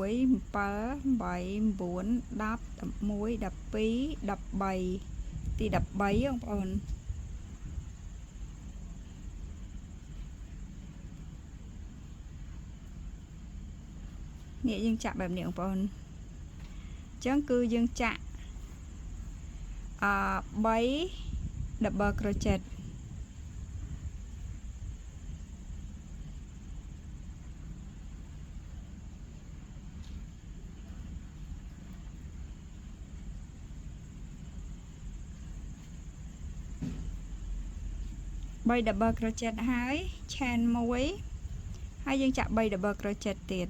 7 8 9 10 11 12 13ទី13បងប្អូននេះយើងចាក់បែបនេះបងប្អូនអញ្ចឹងគឺយើងចាក់3 double crochet 3 double crochet ហើយ chain 1ហើយយើងចាក់3 double crochet ទៀត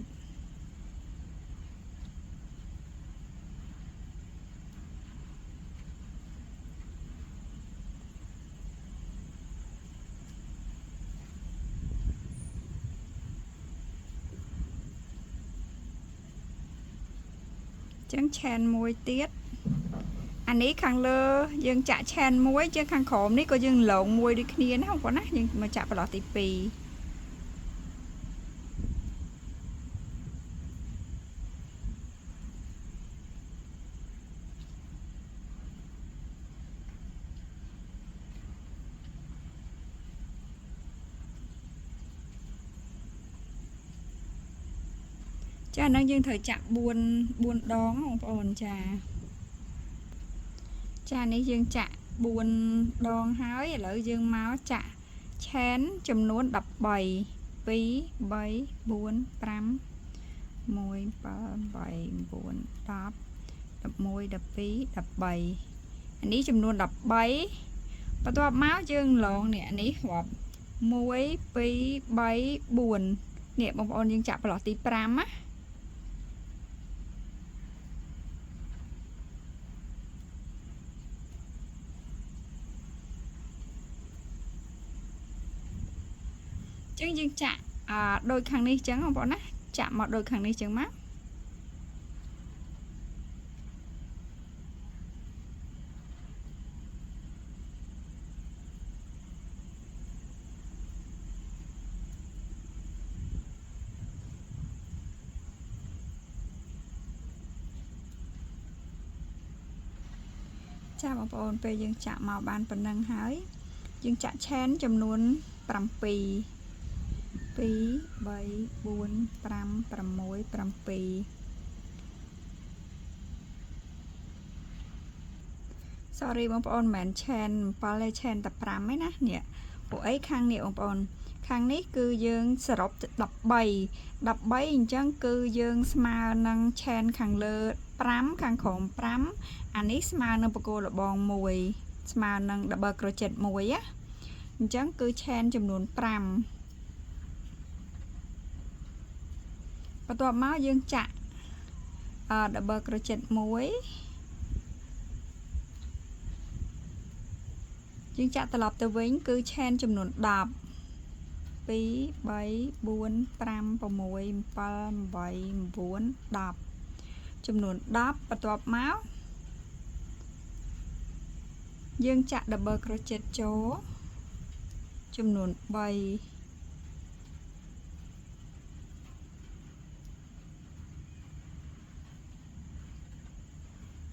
ចឹង chain 1ទៀតអានេះខាងលើយើងចាក់ chain 1ជាងខាងក្រោមនេះក៏យើងលងមួយដូចគ្នាណាបងប្អូនណាយើងមកចាក់ប្រឡោះទី2ចាហ្នឹងយើងត្រូវចាក់4 ដងបងប្អូនចានេះយើងចាក់4 ដងហើយឥឡូវយើងមកចាក់ chain ចំនួន13 2 3 4 5 1 7 8 9 10 11 12 13អានេះចំនួន13បន្ទាប់មកយើងឡងនេះអានេះរាប់1 2 3 4នេះបងប្អូនយើងចាក់ប្រឡោះទី5ណាចឹងយើងចាក់ដូចខាងនេះចឹងបងប្អូនណាចាក់មកដូចខាងនេះចឹងមក ចាបងប្អូនពេលយើងចាក់មកបានប៉ុណ្ណឹងហើយយើងចាក់ឆែនចំនួន7 2 3 4 5 6 7 sorry បងប្អូនមិនមែនឆែន7ទេឆែនតែ5ទេណានេះពួកអីខាងនេះបងប្អូនខាងនេះគឺយើងសរុប13អញ្ចឹងគឺយើងស្មើនឹងឆែនខាងលើ5ខាងក្រោម5អានេះស្មើនឹងបកគោលបង1ស្មើនឹង double crochet 1ណាអញ្ចឹងគឺឆែនចំនួន5បន្ទាប់មកយើងចាក់ double crochet 1យើងចាក់ត្រឡប់ទៅវិញគឺឆែនចំនួន10 2 3 4 5 6 7 8 9 10ចំនួន10បន្ទាប់មកយើងចាក់ double crochet ចូលចំនួន3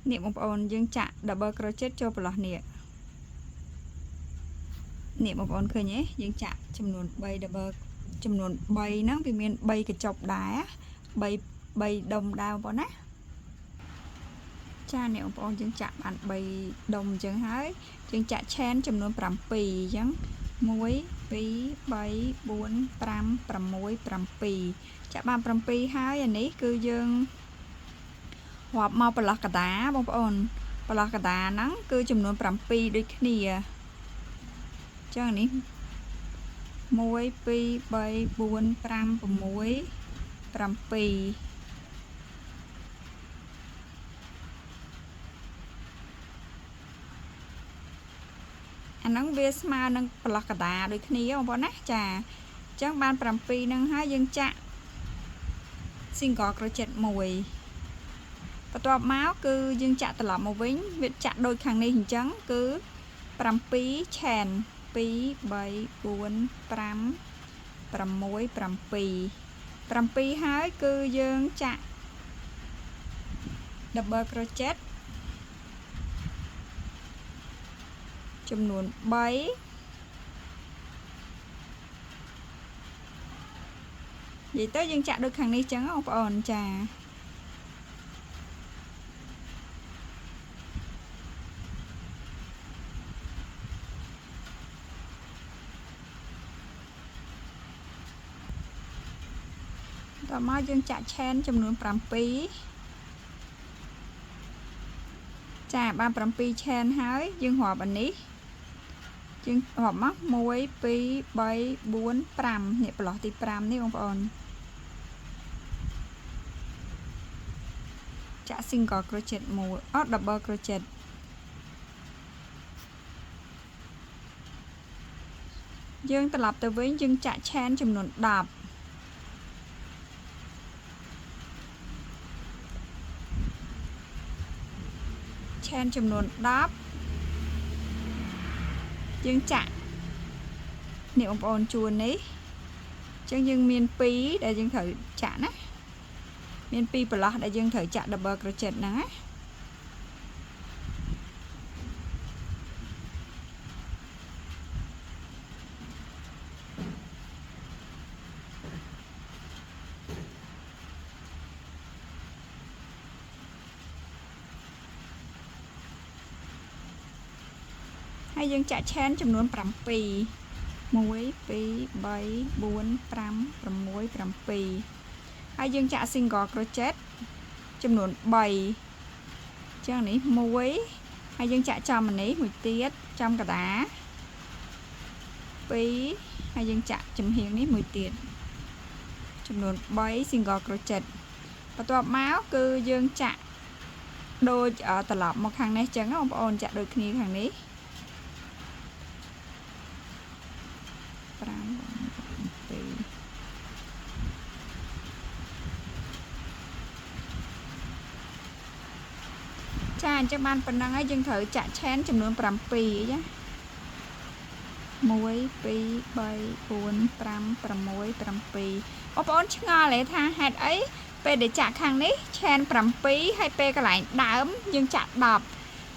នេះបងប្អូនយើងចាក់ double crochet ចូលប្រឡោះនេះបងប្អូនឃើញទេយើងចាក់ចំនួន3 double ចំនួន3ហ្នឹងវាមាន3កញ្ចប់ដែរ3ដុំដែរបងប្អូនណាចានេះបងប្អូនយើងចាក់បាន3ដុំអញ្ចឹងហើយយើងចាក់ឆែនចំនួន7អញ្ចឹង1 2 3 4 5 6 7ចាក់បាន7ហើយអានេះគឺយើងរាប់មកប្រឡោះកតាបងប្អូនប្រឡោះកតាហ្នឹងគឺចំនួន7ដូចគ្នាចឹងនេះ1 2 3 4 5 6 7អាហ្នឹងវាស្មើនឹងប្រឡោះកតាដូចគ្នាបងប្អូនណាចាអញ្ចឹងបាន7ហ្នឹងហើយយើងចាក់ single crochet 1បន្ទាប់មកគឺយើងចាក់ត្រឡប់មកវិញវាចាក់ដូចខាងនេះអញ្ចឹងគឺ7ឆែន2 3 4 5 6 7ហើយគឺយើងចាក់ double crochet ចំនួន3និយាយទៅយើងចាក់ដូចខាងនេះចឹងបងប្អូនចាតមកយើងចាក់ឆែនចំនួន7ចាបាន7ឆែនហើយយើងរាប់អានេះយើងរាប់មក1 2 3 4 5នេះប្រឡោះទី5នេះបងប្អូនចាក់ single crochet 1 double crochet យើងត្រឡប់ទៅវិញយើងចាក់ឆែនចំនួន10ឆែនចំនួន10យើងចាក់នេះបងប្អូនជួននេះអញ្ចឹងយើងមាន2ដែលយើងត្រូវចាក់ណាមាន2ប្រឡោះដែលយើងត្រូវចាក់ double crochet ហ្នឹងណាហើយយើងចាក់ឆែនចំនួន7 1 2 3 4 5 6 7ហើយយើងចាក់ single crochet ចំនួន3អញ្ចឹងនេះ1ហើយយើងចាក់ចំនេះមួយទៀតចំកដា2ហើយយើងចាក់ចំហៀងនេះមួយទៀតចំនួន3 single crochet បន្ទាប់មកគឺយើងចាក់ដូចត្រឡប់មកខាងនេះអញ្ចឹងបងប្អូនចាក់ដូចគ្នាខាងនេះចាអញ្ចឹងបានប៉ុណ្ណឹងហើយយើងត្រូវចាក់ឆែនចំនួន7ចា1 2 3 4 5 6 7 8 9 10បងប្អូនឆ្ងល់ទេថាហេតុអីពេលដែលចាក់ខាងនេះឆែន7ហើយពេលកន្លែងដើមយើងចាក់10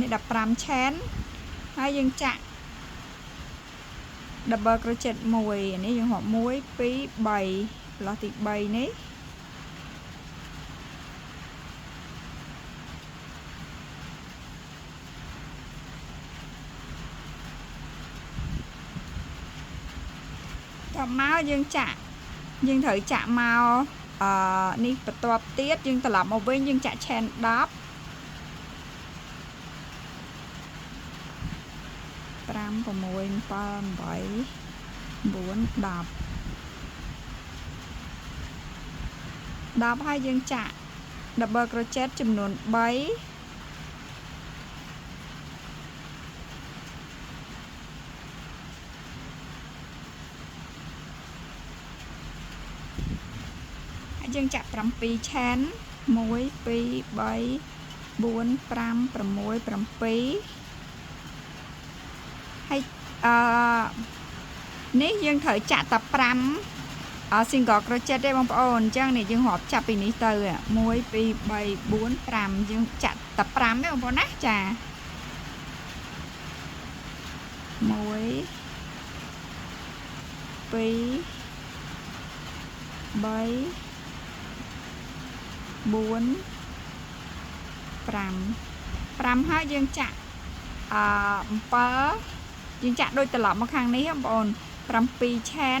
នេះ15 chain ហើយយើងចាក់ double crochet 1នេះយើងហប់1 2 3ឡោះទី3នេះតមកយើងចាក់យើងត្រូវចាក់មកនេះបន្ទាប់ទៀតយើងត្រឡប់មកវិញយើងចាក់ chain 10 5 6 7 8 9 10 ហើយយើងចាក់ double crochet ចំនួន3យើងចាក់7 chain 1 2 3 4 5 6 7ហើយនេះយើងត្រូវចាក់តែ5 single crochet ទេបងប្អូនអញ្ចឹងនេះយើងរាប់ចាប់ពីនេះទៅ1 2 3 4 5យើងចាក់តែ5ទេបងប្អូនណាចា1 2 3 4 5ហើយយើងចាក់7យើងចាក់ដូចត្រឡប់មកខាងនេះបងប្អូន7 chain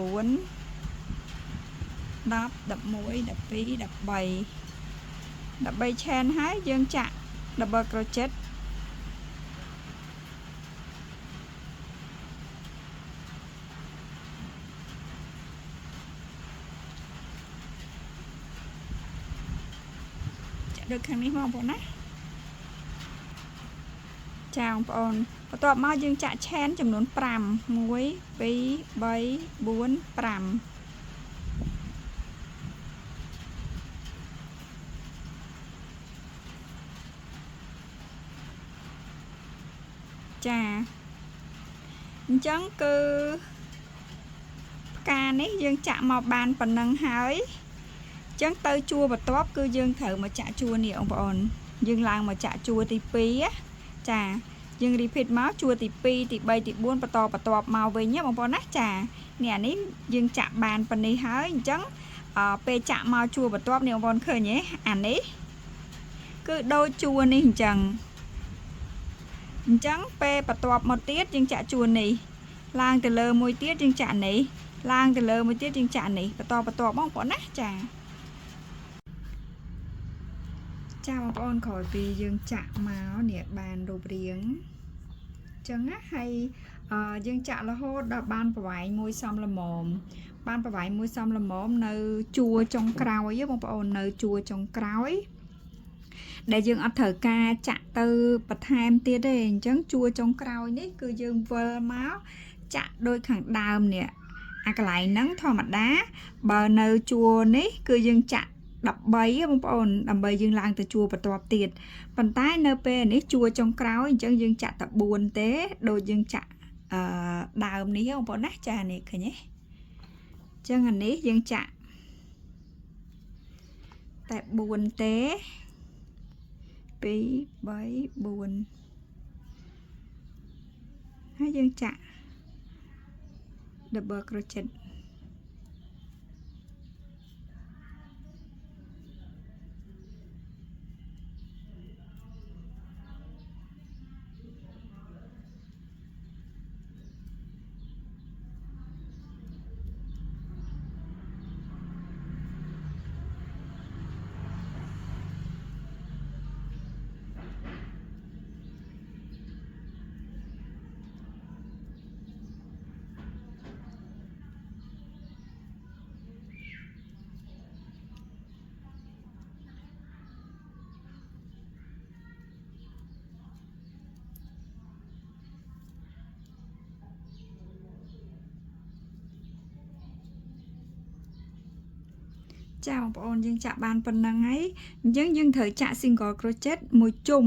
ឆែនហើយយើងចាក់ double crochet ចាក់ដូចខាងនេះមកបងប្អូនណាចាបងប្អូនបន្ទាប់មកយើងចាក់ឆែនចំនួន5 1 2 3 4 5ចាអញ្ចឹងគឺផ្កានេះយើងចាក់មកបានប៉ុណ្ណឹងហើយអញ្ចឹងទៅជួរបន្ទាប់គឺយើងត្រូវមកចាក់ជួរនេះបងប្អូនយើងឡើងមកចាក់ជួរទី2ចា យើង repeat មកជួរទី2ទី3ទី4បន្តមកវិញណាបងប្អូនណាចានេះអានេះយើងចាក់បានប៉ុណ្នេះហើយអញ្ចឹងពេលចាក់មកជួរបន្ទាប់នេះបងប្អូនឃើញទេអានេះគឺដូចជួរនេះអញ្ចឹងពេលបន្ទាប់មកទៀតយើងចាក់ជួរនេះឡើងទៅលើមួយទៀតយើងចាក់នេះឡើងទៅលើមួយទៀតយើងចាក់នេះបន្តបងប្អូនណាចាបងប្អូនក្រោយពីយើងចាក់មកនេះបានរូបរាងអញ្ចឹងណាហើយយើងចាក់រហូតដល់បានប្រវែងមួយសមល្មមបានប្រវែងមួយសមល្មមនៅជួរចុងក្រោយបងប្អូននៅជួរចុងក្រោយដែលយើងអត់ត្រូវការចាក់ទៅបន្ថែមទៀតទេអញ្ចឹងជួរចុងក្រោយនេះគឺយើងវិលមកចាក់ដូចខាងដើមនេះអាកន្លែងហ្នឹងធម្មតាបើនៅជួរនេះគឺយើងចាក់13បងប្អូនដើម្បីយើងឡើងទៅជួរបន្ទាប់ទៀតប៉ុន្តែនៅពេលនេះជួរចុងក្រោយអញ្ចឹងយើងចាក់តែ4ទេដូចយើងចាក់ដើមនេះបងប្អូនណាចានេះឃើញទេអញ្ចឹងអានេះយើងចាក់តែ4ទេ2 3 4ហើយយើងចាក់ double crochetចាបងប្អូនយើងចាក់បានប៉ុណ្ណឹងហើយអញ្ចឹងយើងត្រូវចាក់ single crochet មួយជុំ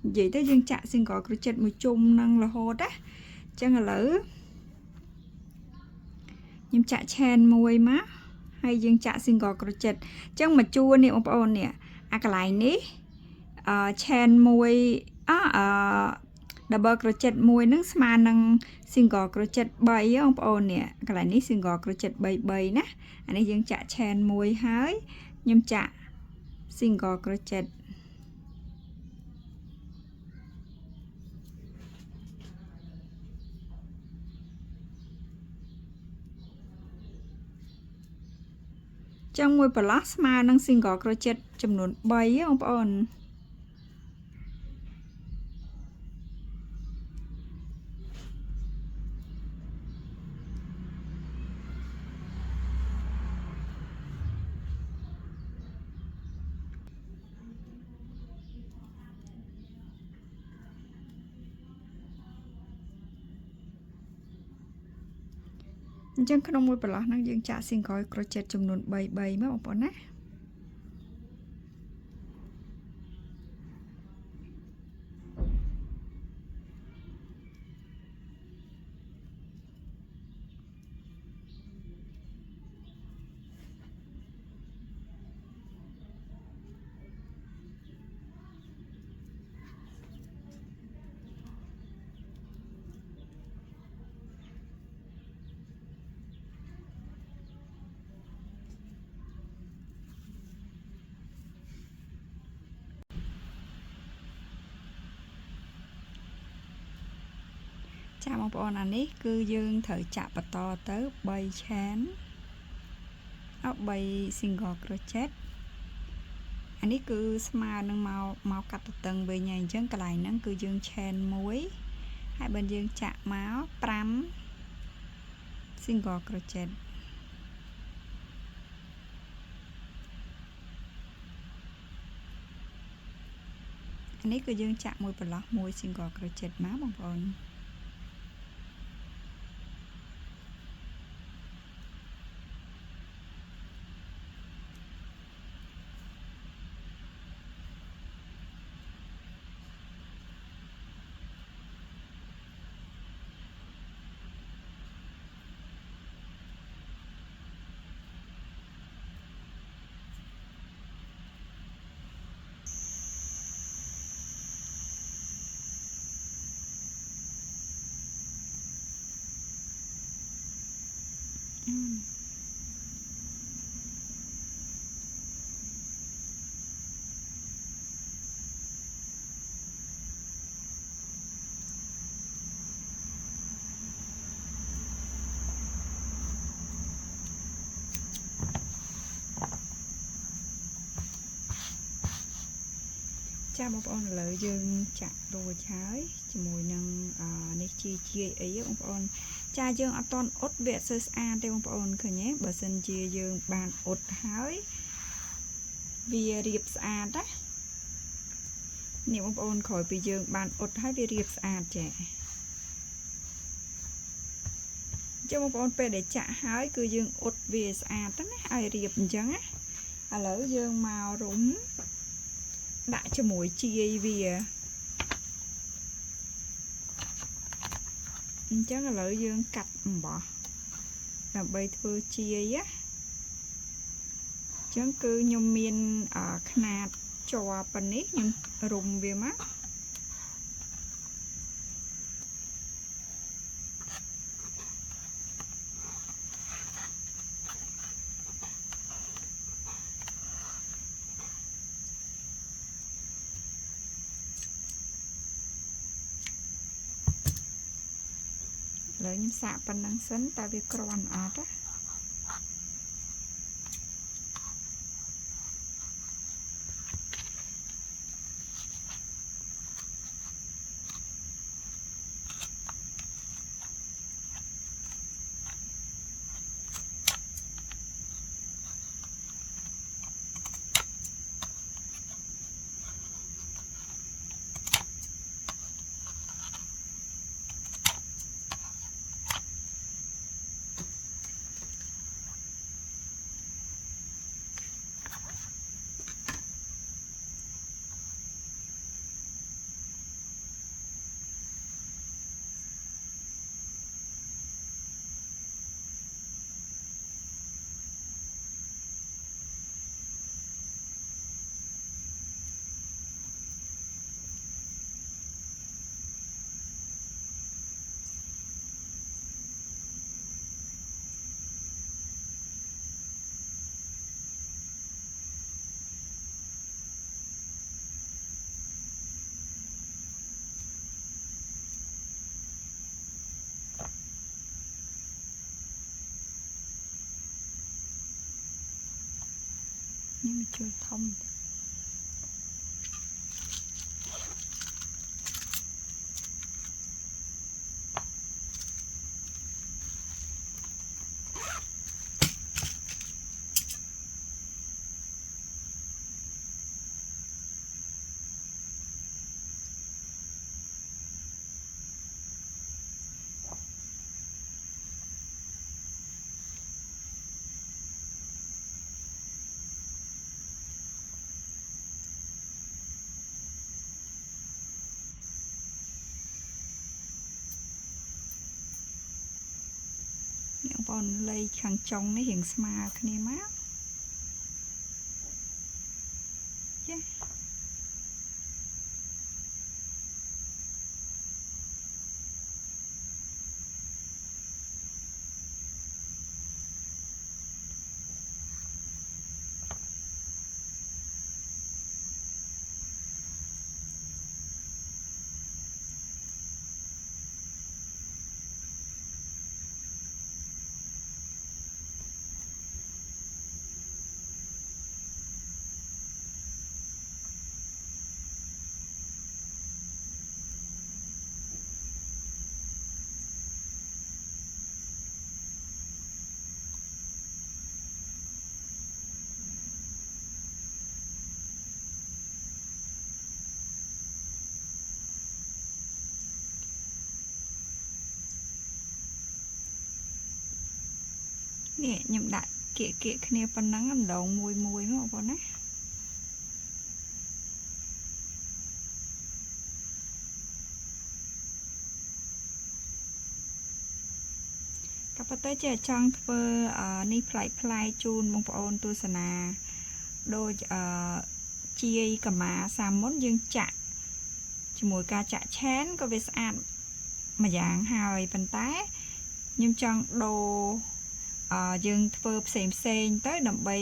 និយាយទៅយើងចាក់ single crochet មួយជុំនឹងរហូតណាអញ្ចឹងឥឡូវខ្ញុំចាក់ chain មួយមកហើយយើងចាក់ single crochet អញ្ចឹងមកជួរនេះបងប្អូននេះអាកន្លែងនេះchain មួយdouble crochet មួយនឹងស្មើនឹង single crochet 3បងប្អូននេះកន្លែងនេះ single crochet 3ណាអានេះយើងចាក់ chain មួយហើយខ្ញុំចាក់ single crochet ចឹងមួយប្រឡោះស្មើនឹង single crochet ចំនួន3បងប្អូនអញ្ចឹងក្នុងមួយប្រឡោះហ្នឹងយើងចាក់ single crochet ចំនួន3មកបងប្អូនណាចាបងប្អូនអានេះគឺយើងត្រូវចាក់បន្តទៅ3 chain 3 single crochet អានេះគឺស្មើនឹងមកកាត់ទទឹងវិញហើយអញ្ចឹងកន្លែងហ្នឹងគឺយើង chain មួយហើយបើយើងចាក់មក5 single crochet អានេះគឺយើងចាក់មួយប្រឡោះមួយ single crochet មកបងប្អូន ចាបងប្អូនឥឡូវយើងចាក់រួចហើយជាមួយនឹងនេះជាអីបងប្អូនចាយើងអត់តន់អ៊ុតវាអត់សូវស្អាតទេបងប្អូនឃើញទេបើសិនជាយើងបានអ៊ុតហើយវារៀបស្អាតណានេះបងប្អូនក្រោយពីយើងបានអ៊ុតហើយវារៀបស្អាតចាចាំបងប្អូនពេលដែលចាក់ហើយគឺយើងអ៊ុតវាស្អាតទៅណាឲ្យរៀបអញ្ចឹងណាឥឡូវយើងមករុំដាក់ជាមួយជាយវាអញ្ចឹងឥឡូវយើងកាត់អំបោះដើម្បីធ្វើជាយណាអញ្ចឹងគឺខ្ញុំមានຂະຫນາດជាប់ប៉ុណ្នេះខ្ញុំរុំវាមកឥឡូវខ្ញុំសាកប៉ុណ្ណឹងសិនតើវាគ្រាន់អត់ណានេះវាជួយធំបងប្អូនលៃខាងចុងនេះរៀងស្មើគ្នាមកចានេះខ្ញុំដាក់គៀកគ្នាប៉ុណ្ណឹងម្ដងមួយមកបងប្អូនណាក៏ប៉ុន្តែចេះចង់ធ្វើនេះប្លែកជូនបងប្អូនទស្សនាដូចជាយកម៉ាសាមុនយើងចាក់ជាមួយការចាក់ឆែនក៏វាស្អាតម្យ៉ាងហើយប៉ុន្តែខ្ញុំចង់ដូរ យើងធ្វើផ្សេងទៅដើម្បី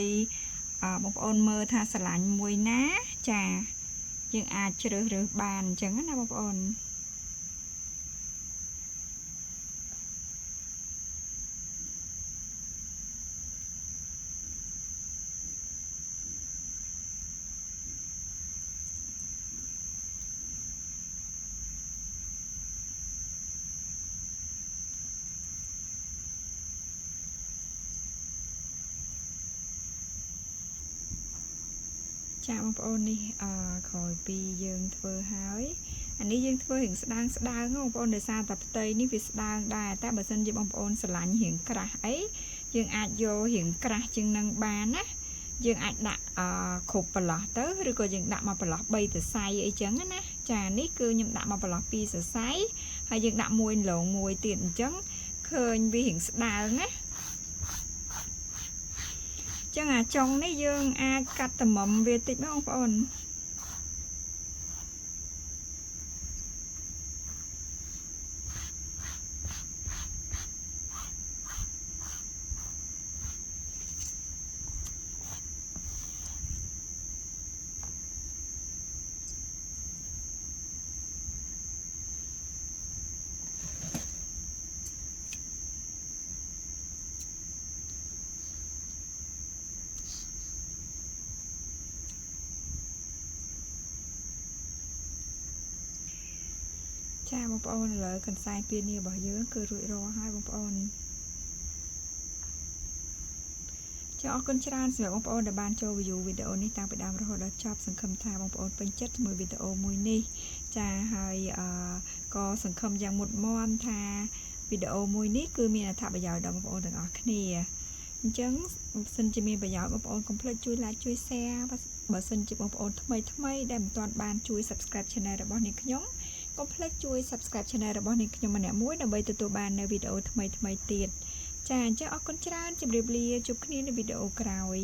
បងប្អូនមើលថាស្រឡាញ់មួយណាចាយើងអាចជ្រើសរើសបានអញ្ចឹងណាបងប្អូនចាបងប្អូននេះក្រោយពីយើងធ្វើហើយអានេះយើងធ្វើរៀងស្ដើងបងប្អូនដោយសារតែផ្ទៃនេះវាស្ដើងដែរតែបើសិនជាបងប្អូនស្រឡាញ់រៀងក្រាស់អីយើងអាចយករៀងក្រាស់ជាងនឹងបានណាយើងអាចដាក់គ្រប់ប្រឡោះទៅឬក៏យើងដាក់មកប្រឡោះ3សរសៃអីចឹងណាចានេះគឺខ្ញុំដាក់មកប្រឡោះ2សរសៃហើយយើងដាក់មួយឡងមួយទៀតអញ្ចឹងឃើញវារៀងស្ដើងណាចឹងអាចុងនេះយើងអាចកាត់តម្រឹមវាតិចបងប្អូនចាបងប្អូនឥឡូវកន្សែងពានារបស់យើងគឺរួចរាល់ហើយបងប្អូនចាអរគុណច្រើនសម្រាប់បងប្អូនដែលបានចូល view វីដេអូនេះតាំងពីដើមរហូតដល់ចប់សង្ឃឹមថាបងប្អូនពេញចិត្តជាមួយវីដេអូមួយនេះចាហើយក៏សង្ឃឹមយ៉ាងមុតមមថាវីដេអូមួយនេះគឺមានអត្ថប្រយោជន៍ដល់បងប្អូនទាំងអស់គ្នាអញ្ចឹងបើសិនជាមានប្រយោជន៍បងប្អូនកុំភ្លេចជួយ like ជួយ share បើសិនជាបងប្អូនថ្មីដែលមិនទាន់បានជួយ subscribe channel របស់នាងខ្ញុំកុំភ្លេចជួយ subscribe channel របស់នាងខ្ញុំម្នាក់មួយដើម្បីទទួលបាននូវវីដេអូថ្មីទៀតចាអញ្ចឹងអរគុណច្រើនជម្រាបលាជួបគ្នានៅវីដេអូក្រោយ